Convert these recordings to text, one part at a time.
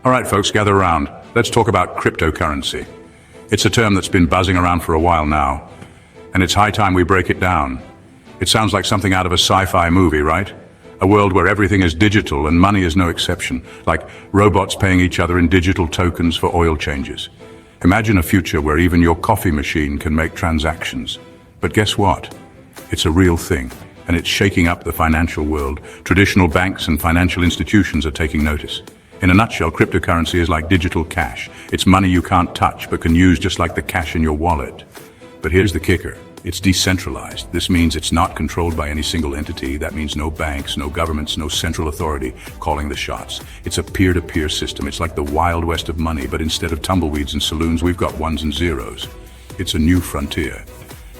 All right, folks, gather around. Let's talk about cryptocurrency. It's a term that's been buzzing around for a while now, and it's high time we break it down. It sounds like something out of a sci-fi movie, right? A world where everything is digital and money is no exception, like robots paying each other in digital tokens for oil changes. Imagine a future where even your coffee machine can make transactions. But guess what? It's a real thing, and it's shaking up the financial world. Traditional banks and financial institutions are taking notice. In a nutshell, cryptocurrency is like digital cash. It's money you can't touch but can use just like the cash in your wallet. But here's the kicker. It's decentralized. This means it's not controlled by any single entity. That means no banks, no governments, no central authority calling the shots. It's a peer-to-peer system. It's like the Wild West of money, but instead of tumbleweeds and saloons, we've got ones and zeros. It's a new frontier.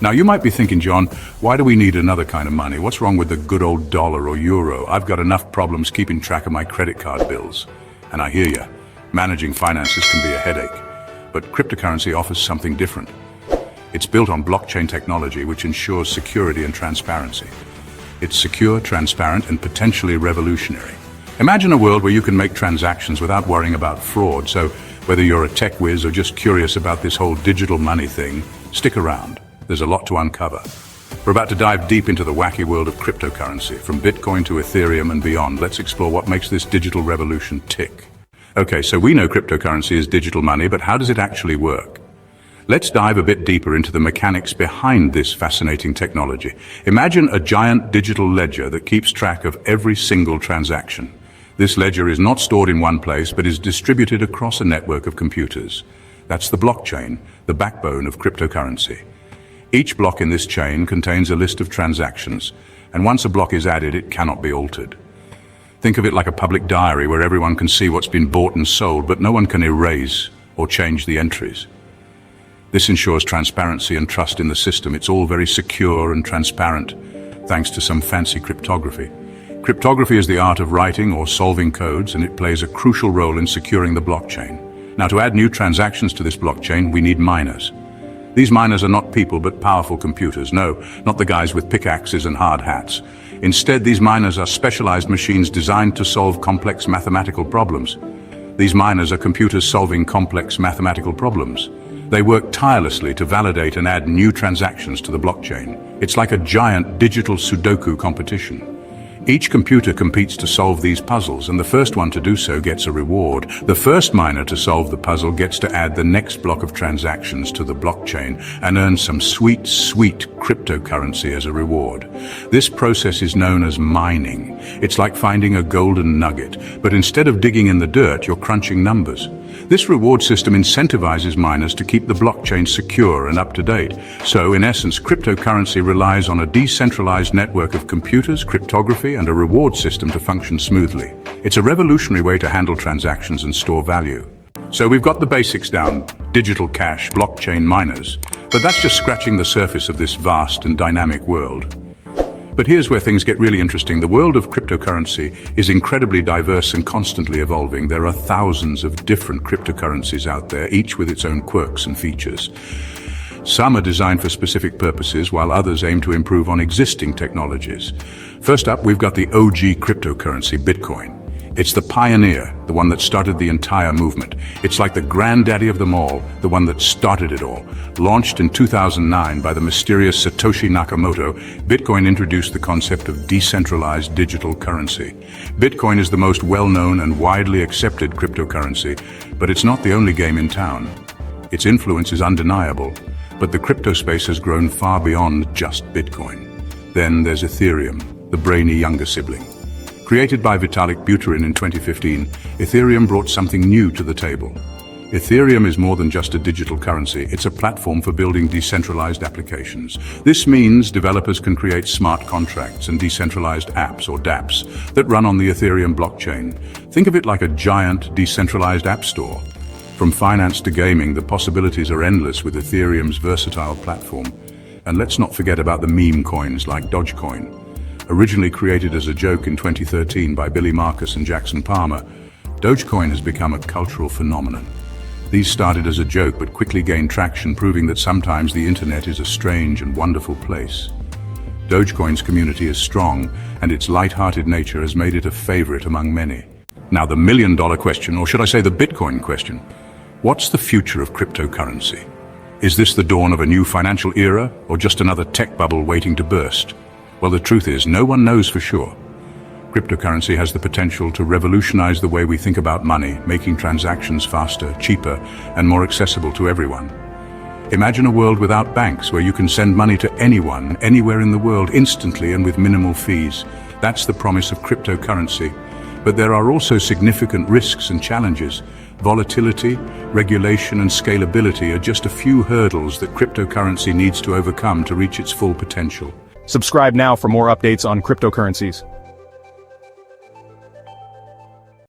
Now, you might be thinking, John, why do we need another kind of money? What's wrong with the good old dollar or euro? I've got enough problems keeping track of my credit card bills. And I hear you. Managing finances can be a headache. But cryptocurrency offers something different. It's built on blockchain technology, which ensures security and transparency. It's secure, transparent, and potentially revolutionary. Imagine a world where you can make transactions without worrying about fraud. So whether you're a tech whiz or just curious about this whole digital money thing, stick around. There's a lot to uncover. We're about to dive deep into the wacky world of cryptocurrency. From Bitcoin to Ethereum and beyond, let's explore what makes this digital revolution tick. Okay, so we know cryptocurrency is digital money, but how does it actually work? Let's dive a bit deeper into the mechanics behind this fascinating technology. Imagine a giant digital ledger that keeps track of every single transaction. This ledger is not stored in one place, but is distributed across a network of computers. That's the blockchain, the backbone of cryptocurrency. Each block in this chain contains a list of transactions, and once a block is added, it cannot be altered. Think of it like a public diary where everyone can see what's been bought and sold, but no one can erase or change the entries. This ensures transparency and trust in the system. It's all very secure and transparent, thanks to some fancy cryptography. Cryptography is the art of writing or solving codes, and it plays a crucial role in securing the blockchain. Now, to add new transactions to this blockchain, we need miners. These miners are not people, but powerful computers. No, not the guys with pickaxes and hard hats. Instead, these miners are specialized machines designed to solve complex mathematical problems. These miners are computers solving complex mathematical problems. They work tirelessly to validate and add new transactions to the blockchain. It's like a giant digital Sudoku competition. Each computer competes to solve these puzzles, and the first one to do so gets a reward. The first miner to solve the puzzle gets to add the next block of transactions to the blockchain and earn some sweet, sweet cryptocurrency as a reward. This process is known as mining. It's like finding a golden nugget, but instead of digging in the dirt, you're crunching numbers. This reward system incentivizes miners to keep the blockchain secure and up to date. So, in essence, cryptocurrency relies on a decentralized network of computers, cryptography, and a reward system to function smoothly. It's a revolutionary way to handle transactions and store value. So we've got the basics down: digital cash, blockchain, miners. But that's just scratching the surface of this vast and dynamic world. But here's where things get really interesting. The world of cryptocurrency is incredibly diverse and constantly evolving. There are thousands of different cryptocurrencies out there, each with its own quirks and features. Some are designed for specific purposes, while others aim to improve on existing technologies. First up, we've got the OG cryptocurrency, Bitcoin. It's the pioneer, the one that started the entire movement. It's like the granddaddy of them all, the one that started it all. Launched in 2009 by the mysterious Satoshi Nakamoto, Bitcoin introduced the concept of decentralized digital currency. Bitcoin is the most well-known and widely accepted cryptocurrency, but it's not the only game in town. Its influence is undeniable, but the crypto space has grown far beyond just Bitcoin. Then there's Ethereum, the brainy younger sibling. Created by Vitalik Buterin in 2015, Ethereum brought something new to the table. Ethereum is more than just a digital currency. It's a platform for building decentralized applications. This means developers can create smart contracts and decentralized apps, or dApps, that run on the Ethereum blockchain. Think of it like a giant decentralized app store. From finance to gaming, the possibilities are endless with Ethereum's versatile platform. And let's not forget about the meme coins like Dogecoin. Originally created as a joke in 2013 by Billy Marcus and Jackson Palmer, Dogecoin has become a cultural phenomenon. These started as a joke but quickly gained traction, proving that sometimes the internet is a strange and wonderful place. Dogecoin's community is strong, and its light-hearted nature has made it a favorite among many. Now the million-dollar question, or should I say the Bitcoin question, what's the future of cryptocurrency? Is this the dawn of a new financial era, or just another tech bubble waiting to burst? Well, the truth is, no one knows for sure. Cryptocurrency has the potential to revolutionize the way we think about money, making transactions faster, cheaper, and more accessible to everyone. Imagine a world without banks, where you can send money to anyone, anywhere in the world, instantly and with minimal fees. That's the promise of cryptocurrency. But there are also significant risks and challenges. Volatility, regulation, and scalability are just a few hurdles that cryptocurrency needs to overcome to reach its full potential. Subscribe now for more updates on cryptocurrencies.